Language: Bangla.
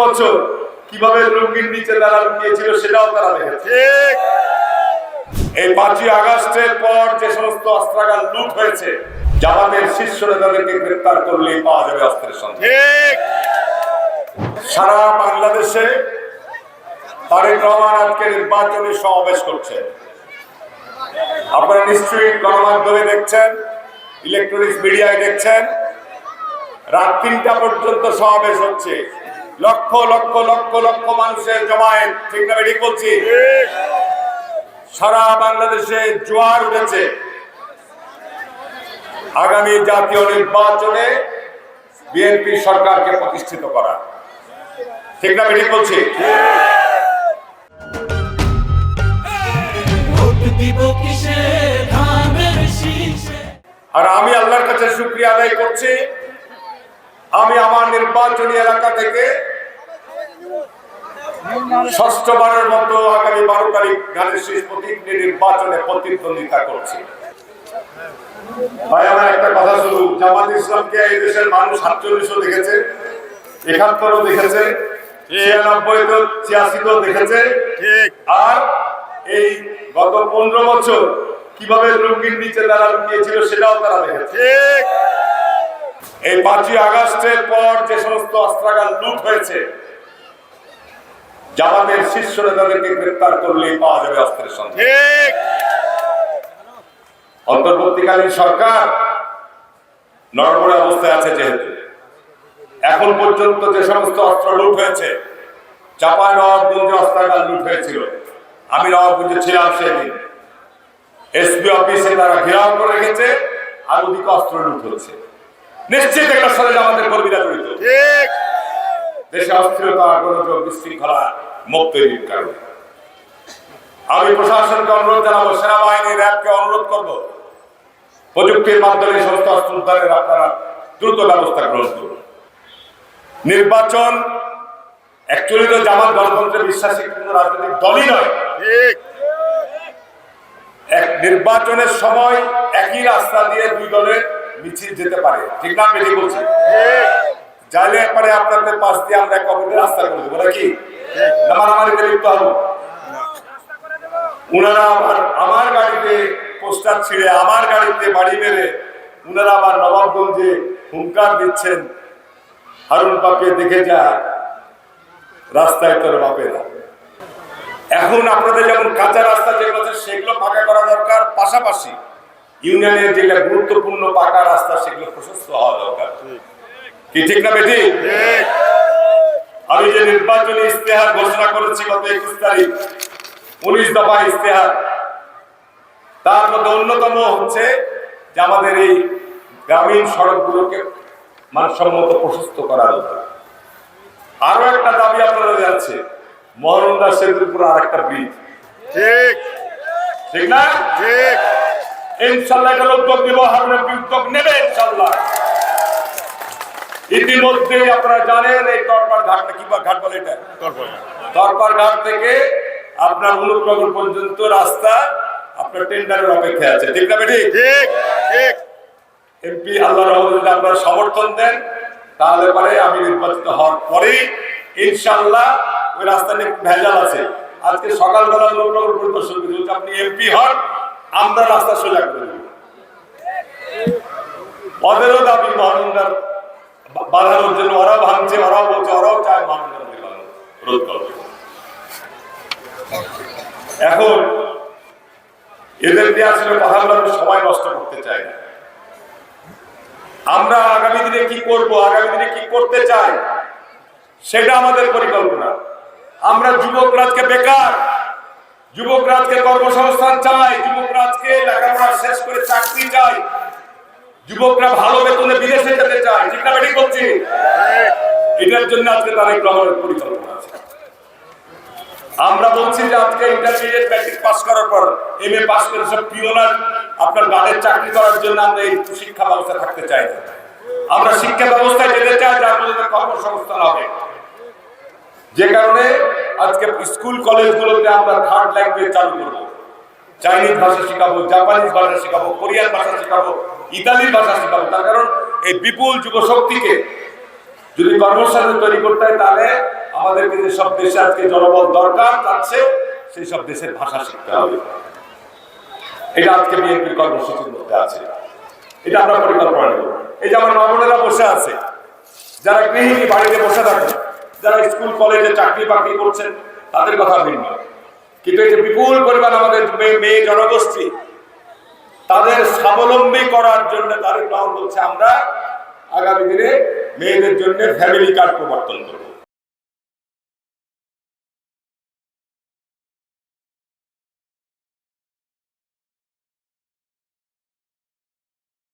বছর কিভাবে লুঙ্গির নিচে তারা লুকিয়েছিল সেটাও তারা দেখেছে। এই 5ই আগস্টের পর যে সমস্ত অস্ত্রাগার লুট হয়েছে, জামাতের শীর্ষ নেতাদেরকে গ্রেফতার করলেই পাওয়া যাবে অস্ত্রের সন্ধান। সারা বাংলাদেশে তারেক রহমান আজকে নির্বাচনী সমাবেশ করছে। আপনারা নিশ্চয়ই গণমাধ্যমে দেখছেন, ইলেকট্রনিক্স মিডিয়ায় দেখছেন, রাত 3টা পর্যন্ত সমাবেশ হচ্ছে। লক্ষ লক্ষ লক্ষ লক্ষ মানুষের জমায়েত, ঠিক না ঠিক বলছি? সারা বাংলাদেশে জোয়ার উঠেছে আগামী জাতীয় নির্বাচনে বিএনপি সরকারকে প্রতিষ্ঠিত করা, ঠিক না ঠিক বলছি? আর আমি আল্লাহর কাছে শুকরিয়া আদায় করছি, আমি আমার নির্বাচনী এলাকা থেকে 6ষ্ঠবারের মতো আগামী 12 তারিখ ধানের শীষ প্রতীক নির্বাচনে প্রতিদ্বন্দ্বিতা করছি। ভাই আমার একটা কথা শুধু, জামাত ইসলামকে এই দেশের মানুষ 47ও দেখেছে, 71ও দেখেছে, 96 তো 86 তো দেখেছে, আর এই গত 15 বছর কিভাবে লুঙ্গির নিচে তারা লুকিয়েছিল সেটাও তারা দেখেছে। এই 5ই আগস্টের পর যে সমস্ত অস্ত্রাগার লুট হয়েছে, জামাতের শীর্ষ নেতাদেরকে গ্রেফতার করলেই পাওয়া যাবে অস্ত্রের সন্ধান। অন্তর্বর্তীকালীন সরকার নড়বড়ে অবস্থায় আছে, যেহেতু এখন পর্যন্ত যে সমস্ত অস্ত্র লুট হয়েছে, চাঁপাইনবাবগঞ্জে অস্ত্রাগার লুট হয়েছিল, আমি নবাবগঞ্জে ছিলাম সেদিন, এসপি অফিসে তারা ঘেরাও করে রেখেছে, আর ওদিকে অস্ত্র লুট হচ্ছে। নিশ্চিত এটার সাথে আমাদের কর্মীরা জড়িত, দেশে অস্থিরতা, গোলযোগ, বিশৃঙ্খলা মুখ তৈরির কারণে। আমি প্রশাসনকে অনুরোধ জানাবো, সেনাবাহিনী, র্যাবকে অনুরোধ করবো, প্রযুক্তির মাধ্যমে সমস্ত অস্ত্র উদ্ধারের আপনারা দ্রুত ব্যবস্থা গ্রহণ করুন। নির্বাচন অ্যাকচুয়ালি তো জামাত গণতন্ত্রে বিশ্বাসী কোনো রাজনৈতিক দলই নয়। নির্বাচনের সময় একই রাস্তা দিয়ে দুই দলের মিছিল যেতে পারে, ঠিক না? আমি বলছি যাইলে পারে আপনাদের পাশ দিয়ে আমরা এক অপরের রাস্তা করে দেবো নাকি? মারামারিতে লিপ্ত হবো? উনারা আবার আমার গাড়িতে পোস্টার ছিঁড়ে, আমার গাড়িতে বাড়ি মেরে উনারা আবার নবাবগঞ্জে হুঙ্কার দিচ্ছেন, হারুন পাকে দেখে যা, রাস্তায় তোর বাপেরা। এখন আপনাদের যেমন কাঁচা রাস্তা যেগুলো আছে সেগুলো ফাঁকা করা দরকার, পাশাপাশি ইউনিয়নের যেগুলো গুরুত্বপূর্ণ পাকা রাস্তা সেগুলো প্রশস্ত হওয়া দরকার, কি ঠিক না বেটি? আমি যে নির্বাচনী ইশতেহার ঘোষণা করেছি গত 21 তারিখ, 19 দফা ইশতেহার, তার মধ্যে অন্যতম হচ্ছে যে আমাদের এই গ্রামীণ সড়কগুলোকে মানসম্মত প্রশস্ত করা দরকার। আরো একটা দাবি আপনাদের আছে, মহানন্দা সেতুর উপর আরেকটা ব্রিজ, ঠিক ঠিক না? ঠিক। ইনশাআল্লাহ এটা উদ্যোগ নিব, হারুন উদ্যোগ নেবে ইনশাআল্লাহ। ইতিমধ্যে আপনারা জানেন এই তরপার ঘাটটা, কি ঘাট বলে এটা, তরপার ঘাট থেকে আপনার অনুপ্রগর পর্যন্ত রাস্তা আপনার টেন্ডারের অপেক্ষায় আছে, ঠিক না বেটি? ঠিক ঠিক। এমপি আল্লাহর রহমতে যদি আপনারা সমর্থন দেন, তাহলে পরে আমি নির্বাচিত হওয়ার পরেই ইনশাআল্লাহ ওই রাস্তা নিয়ে ভেজাল আছে। আজকে সকালবেলা অনুপ্রগর পরিদর্শন করেছি, যদি আপনি এমপি হন আমরা রাস্তা সোজা করে দেব। ওদেরও দাবি মহানন্দার বাঁধানোর জন্য, ওরাও ভাঙছে, ওরাও বলছে, ওরাও চায় মহানন্দার রোধ করবে। এখন এদের দিয়ে আসলে কথা বলার সময় নষ্ট করতে চাই না। আমরা আগামী দিনে কি করব, আগামী দিনে কি করতে চাই, সেটা আমাদের পরিকল্পনা। আমরা যুবকরাজকে বেকার, যুবকরাজকে কর্মসংস্থান চাই, যুবকরাজকে লেখাপড়া শেষ করে চাকরি চাই, যুবকরা ভালো বেতনে বিদেশে যেতে চায়, ঠিক না বেটি করছি? এটার জন্য আজকে তারেক রহমানের পরিকল্পনা আছে। আমরা বলছি যে আজকে ইন্টারমিডিয়েট ম্যাট্রিক পাস করার পর এমএ পাস করে সব পিওনার আপনার গানের চাকরি করার জন্য আমরা এই শিক্ষা ব্যবস্থা থাকতে চাই না। আমরা শিক্ষা ব্যবস্থায় যেতে চাই যার মধ্যে কর্মসংস্থান হবে। যে কারণে আজকে স্কুল কলেজগুলোতে আমরা থার্ড ল্যাঙ্গুয়েজ চালু করবো, চাইনিজ ভাষা শেখাবো, জাপানিজ ভাষা শেখাবো, কোরিয়ান ভাষা শেখাবো, ইতালির ভাষা শেখাবো। তার কারণ এই বিপুল যুব শক্তিকে যদি কর্মসংস্থান তৈরি করতে হয় তাহলে আমাদেরকে যে সব দেশে আজকে জনবল দরকার যাচ্ছে সেই সব দেশের ভাষা শিখতে হবে। এটা আজকে বিএনপির কর্মসূচির মধ্যে আছে, এটা আমরা পরিকল্পনা নেব। এই যে আমার নবনেরা বসে আছে, যারা গৃহিণী বাড়িতে বসে থাকেন, যারা স্কুল কলেজে চাকরি বাকরি করছেন, তাদের কথা ভিন্ন। কিন্তু এই যে বিপুল পরিমাণ আমাদের মেয়ে জনগোষ্ঠী, তাদের স্বাবলম্বী করার জন্য তাদের গ্রহণ করছে, আমরা আগামী দিনে মেয়েদের জন্য ফ্যামিলি কার্ড প্রবর্তন করব।